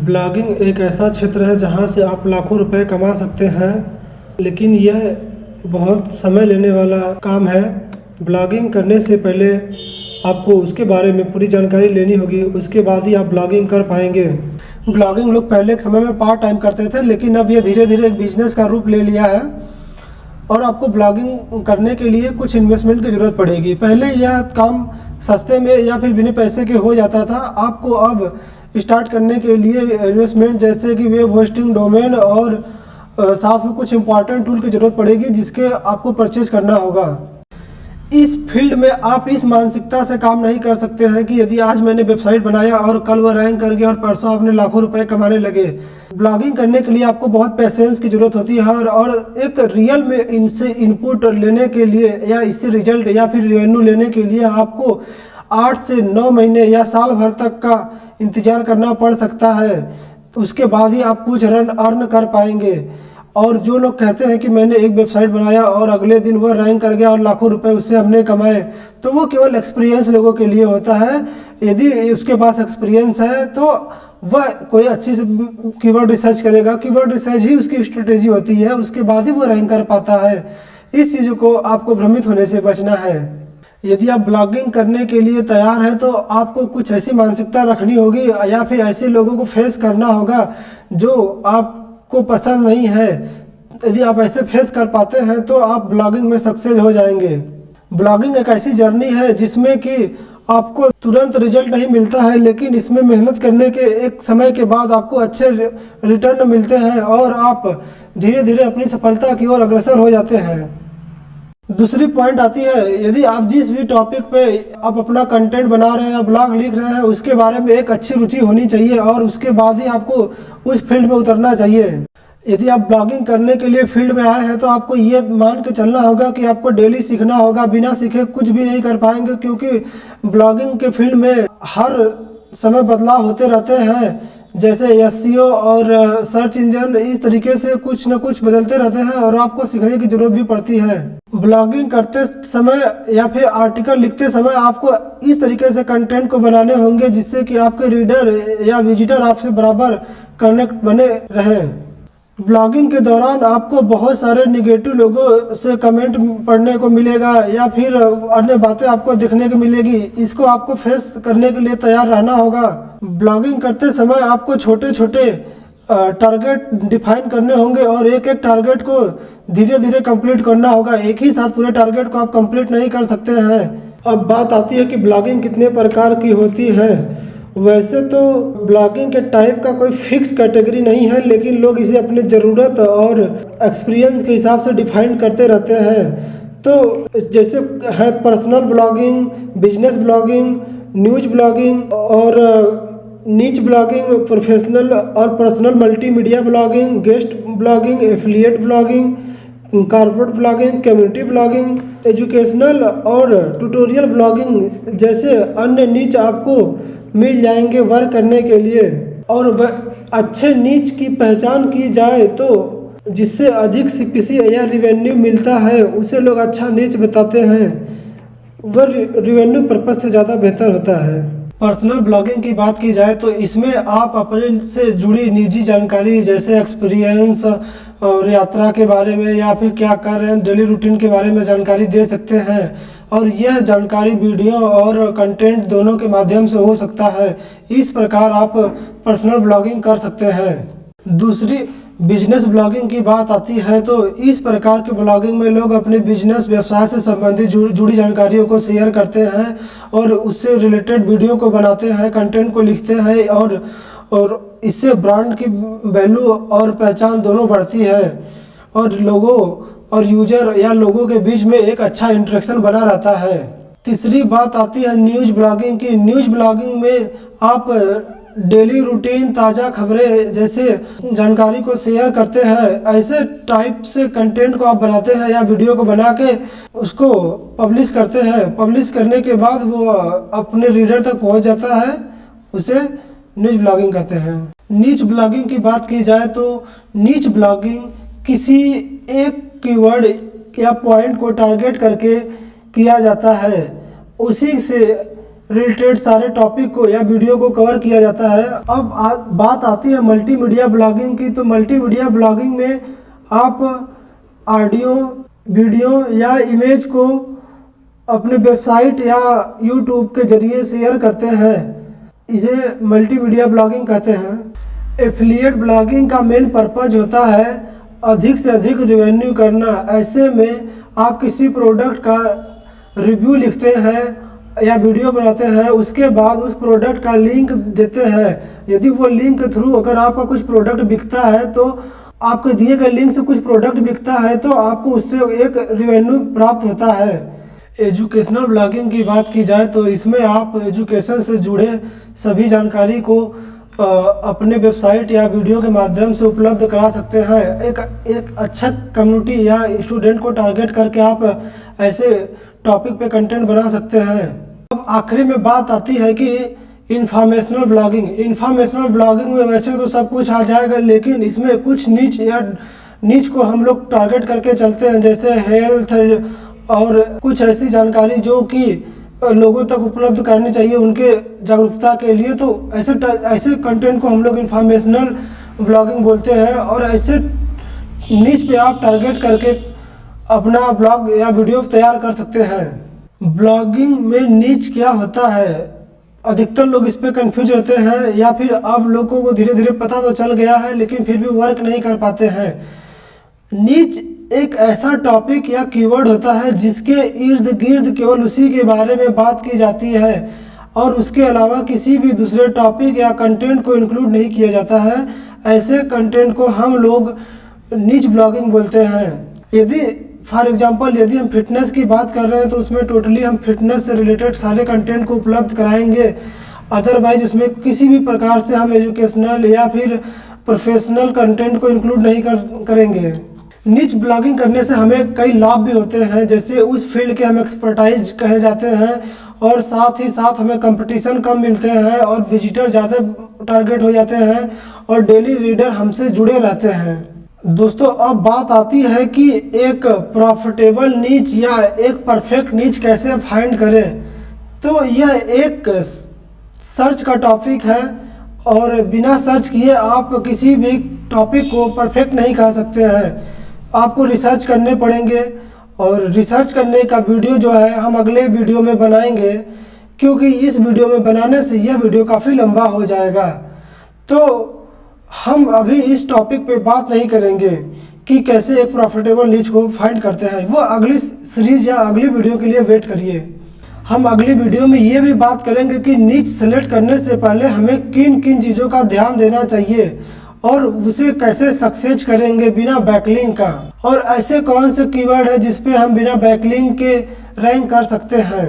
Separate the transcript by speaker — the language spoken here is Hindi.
Speaker 1: ब्लॉगिंग एक ऐसा क्षेत्र है जहां से आप लाखों रुपए कमा सकते हैं, लेकिन यह बहुत समय लेने वाला काम है। ब्लॉगिंग करने से पहले आपको उसके बारे में पूरी जानकारी लेनी होगी, उसके बाद ही आप ब्लॉगिंग कर पाएंगे। ब्लॉगिंग लोग पहले के समय में पार्ट टाइम करते थे, लेकिन अब ये धीरे धीरे एक बिजनेस का रूप ले लिया है और आपको ब्लॉगिंग करने के लिए कुछ इन्वेस्टमेंट की ज़रूरत पड़ेगी। पहले यह काम सस्ते में या फिर बिना पैसे के हो जाता था। आपको अब स्टार्ट करने के लिए इन्वेस्टमेंट जैसे कि वेब होस्टिंग, डोमेन और साथ में कुछ इंपॉर्टेंट टूल की ज़रूरत पड़ेगी जिसके आपको परचेज करना होगा। इस फील्ड में आप इस मानसिकता से काम नहीं कर सकते हैं कि यदि आज मैंने वेबसाइट बनाया और कल वह रैंक कर गया और परसों आपने लाखों रुपए कमाने लगे। ब्लॉगिंग करने के लिए आपको बहुत पेशेंस की ज़रूरत होती है और एक रियल में इनसे इनपुट लेने के लिए या इससे रिजल्ट या फिर रेवेन्यू लेने के लिए आपको 8 से 9 महीने या साल भर तक का इंतज़ार करना पड़ सकता है। तो उसके बाद ही आप कुछ अर्न कर पाएंगे। और जो लोग कहते हैं कि मैंने एक वेबसाइट बनाया और अगले दिन वह रैंक कर गया और लाखों रुपए उससे हमने कमाए, तो वो केवल एक्सपीरियंस लोगों के लिए होता है। यदि उसके पास एक्सपीरियंस है तो वह कोई अच्छी से कीवर्ड रिसर्च करेगा, कीवर्ड रिसर्च ही उसकी स्ट्रेटेजी होती है, उसके बाद ही वो रैंक कर पाता है। इस चीज़ को आपको भ्रमित होने से बचना है। यदि आप ब्लॉगिंग करने के लिए तैयार हैं तो आपको कुछ ऐसी मानसिकता रखनी होगी या फिर ऐसे लोगों को फेस करना होगा जो आपको पसंद नहीं है। यदि आप ऐसे फेस कर पाते हैं तो आप ब्लॉगिंग में सक्सेस हो जाएंगे। ब्लॉगिंग एक ऐसी जर्नी है जिसमें कि आपको तुरंत रिजल्ट नहीं मिलता है, लेकिन इसमें मेहनत करने के एक समय के बाद आपको अच्छे रिटर्न मिलते हैं और आप धीरे धीरे अपनी सफलता की ओर अग्रसर हो जाते हैं। दूसरी पॉइंट आती है, यदि आप जिस भी टॉपिक पे आप अपना कंटेंट बना रहे हैं या ब्लॉग लिख रहे हैं उसके बारे में एक अच्छी रुचि होनी चाहिए और उसके बाद ही आपको उस फील्ड में उतरना चाहिए। यदि आप ब्लॉगिंग करने के लिए फील्ड में आए हैं तो आपको ये मान के चलना होगा कि आपको डेली सीखना होगा। बिना सीखे कुछ भी नहीं कर पाएंगे, क्योंकि ब्लॉगिंग के फील्ड में हर समय बदलाव होते रहते हैं। जैसे एसईओ और सर्च इंजन, इस तरीके से कुछ न कुछ बदलते रहते हैं और आपको सीखने की जरूरत भी पड़ती है। ब्लॉगिंग करते समय या फिर आर्टिकल लिखते समय आपको इस तरीके से कंटेंट को बनाने होंगे जिससे कि आपके रीडर या विजिटर आपसे बराबर कनेक्ट बने रहे। ब्लॉगिंग के दौरान आपको बहुत सारे निगेटिव लोगों से कमेंट पढ़ने को मिलेगा या फिर अन्य बातें आपको देखने को मिलेगी। इसको आपको फेस करने के लिए तैयार रहना होगा। ब्लॉगिंग करते समय आपको छोटे छोटे टारगेट डिफाइन करने होंगे और एक एक टारगेट को धीरे धीरे कंप्लीट करना होगा। एक ही साथ पूरे टारगेट को आप कंप्लीट नहीं कर सकते हैं। अब बात आती है कि ब्लॉगिंग कितने प्रकार की होती है। वैसे तो ब्लॉगिंग के टाइप का कोई फिक्स कैटेगरी नहीं है, लेकिन लोग इसे अपनी ज़रूरत और एक्सपीरियंस के हिसाब से डिफाइन करते रहते हैं। तो जैसे है personal blogging, business blogging, news blogging और नीच ब्लॉगिंग, प्रोफेशनल और personal multimedia blogging, guest blogging, affiliate blogging, corporate blogging, community blogging, educational और ट्यूटोरियल ब्लॉगिंग जैसे अन्य नीच आपको मिल जाएंगे वर्क करने के लिए। और अच्छे नीच की पहचान की जाए तो जिससे अधिक सीपीसी या रिवेन्यू मिलता है उसे लोग अच्छा नीच बताते हैं। वह रिवेन्यू पर्पज से ज़्यादा बेहतर होता है। पर्सनल ब्लॉगिंग की बात की जाए तो इसमें आप अपने से जुड़ी निजी जानकारी जैसे एक्सपीरियंस और यात्रा के बारे में या फिर क्या कर रहे हैं डेली रूटीन के बारे में जानकारी दे सकते हैं। और यह जानकारी वीडियो और कंटेंट दोनों के माध्यम से हो सकता है। इस प्रकार आप पर्सनल ब्लॉगिंग कर सकते हैं। दूसरी बिजनेस ब्लॉगिंग की बात आती है तो इस प्रकार के ब्लॉगिंग में लोग अपने बिजनेस व्यवसाय से संबंधित जुड़ी जानकारियों को शेयर करते हैं और उससे रिलेटेड वीडियो को बनाते हैं, कंटेंट को लिखते हैं और इससे ब्रांड की वैल्यू और पहचान दोनों बढ़ती है और लोगों और यूजर या लोगों के बीच में एक अच्छा इंटरेक्शन बना रहता है। तीसरी बात आती है न्यूज़ ब्लॉगिंग की। न्यूज़ ब्लॉगिंग में आप डेली रूटीन, ताज़ा खबरें जैसे जानकारी को शेयर करते हैं। ऐसे टाइप से कंटेंट को आप बनाते हैं या वीडियो को बना के उसको पब्लिश करते हैं। पब्लिश करने के बाद वो अपने रीडर तक पहुंच जाता है, उसे न्यूज़ ब्लॉगिंग कहते हैं। नीच ब्लॉगिंग की बात की जाए तो नीच ब्लॉगिंग किसी एक कीवर्ड या पॉइंट को टारगेट करके किया जाता है। उसी से रिलेटेड सारे टॉपिक को या वीडियो को कवर किया जाता है। अब बात आती है मल्टीमीडिया ब्लॉगिंग की। तो मल्टीमीडिया ब्लॉगिंग में आप ऑडियो, वीडियो या इमेज को अपने वेबसाइट या यूट्यूब के जरिए शेयर करते हैं, इसे मल्टीमीडिया ब्लॉगिंग कहते हैं। एफिलिएट ब्लॉगिंग का मेन पर्पज होता है अधिक से अधिक रेवेन्यू करना। ऐसे में आप किसी प्रोडक्ट का रिव्यू लिखते हैं या वीडियो बनाते हैं, उसके बाद उस प्रोडक्ट का लिंक देते हैं। यदि वो लिंक के थ्रू अगर आपका कुछ प्रोडक्ट बिकता है, तो आपके दिए गए लिंक से कुछ प्रोडक्ट बिकता है, तो आपको उससे एक रेवेन्यू प्राप्त होता है। एजुकेशनल ब्लॉगिंग की बात की जाए तो इसमें आप एजुकेशन से जुड़े सभी जानकारी को अपने वेबसाइट या वीडियो के माध्यम से उपलब्ध करा सकते हैं। एक अच्छा कम्युनिटी या स्टूडेंट को टारगेट करके आप ऐसे टॉपिक पे कंटेंट बना सकते हैं। अब आखिरी में बात आती है कि इंफॉर्मेशनल ब्लॉगिंग में वैसे तो सब कुछ आ जाएगा, लेकिन इसमें कुछ नीच को हम लोग टारगेट करके चलते हैं, जैसे हेल्थ और कुछ ऐसी जानकारी जो कि लोगों तक उपलब्ध करनी चाहिए उनके जागरूकता के लिए। तो ऐसे कंटेंट को हम लोग इंफॉर्मेशनल ब्लॉगिंग बोलते हैं। और ऐसे नीच पे आप टारगेट करके अपना ब्लॉग या वीडियो तैयार कर सकते हैं। ब्लॉगिंग में नीच क्या होता है, अधिकतर लोग इस पे कंफ्यूज रहते हैं, या फिर अब लोगों को धीरे धीरे पता तो चल गया है लेकिन फिर भी वर्क नहीं कर पाते हैं। नीच एक ऐसा टॉपिक या कीवर्ड होता है जिसके इर्द गिर्द केवल उसी के बारे में बात की जाती है और उसके अलावा किसी भी दूसरे टॉपिक या कंटेंट को इंक्लूड नहीं किया जाता है। ऐसे कंटेंट को हम लोग नीच ब्लॉगिंग बोलते हैं। यदि फॉर एग्जांपल यदि हम फिटनेस की बात कर रहे हैं तो उसमें टोटली हम फिटनेस से रिलेटेड सारे कंटेंट को उपलब्ध कराएंगे। अदरवाइज उसमें किसी भी प्रकार से हम एजुकेशनल या फिर प्रोफेशनल कंटेंट को इंक्लूड नहीं करेंगे। निच ब्लॉगिंग करने से हमें कई लाभ भी होते हैं, जैसे उस फील्ड के हम एक्सपर्टाइज कहे जाते हैं और साथ ही साथ हमें कंपटीशन कम मिलते हैं और विजिटर ज़्यादा टारगेट हो जाते हैं और डेली रीडर हमसे जुड़े रहते हैं। दोस्तों अब बात आती है कि एक प्रॉफिटेबल नीच या एक परफेक्ट नीच कैसे फाइंड करें। तो यह एक सर्च का टॉपिक है और बिना सर्च किए आप किसी भी टॉपिक को परफेक्ट नहीं कह सकते हैं। आपको रिसर्च करने पड़ेंगे और रिसर्च करने का वीडियो जो है हम अगले वीडियो में बनाएंगे, क्योंकि इस वीडियो में बनाने से यह वीडियो काफ़ी लंबा हो जाएगा। तो हम अभी इस टॉपिक पे बात नहीं करेंगे कि कैसे एक प्रॉफिटेबल नीच को फाइंड करते हैं, वो अगली सीरीज या अगली वीडियो के लिए वेट करिए। हम अगली वीडियो में ये भी बात करेंगे कि नीच सेलेक्ट करने से पहले हमें किन किन चीज़ों का ध्यान देना चाहिए और उसे कैसे सक्सेस करेंगे बिना बैकलिंक का, और ऐसे कौन से कीवर्ड है जिस पे हम बिना बैकलिंक के रैंक कर सकते हैं।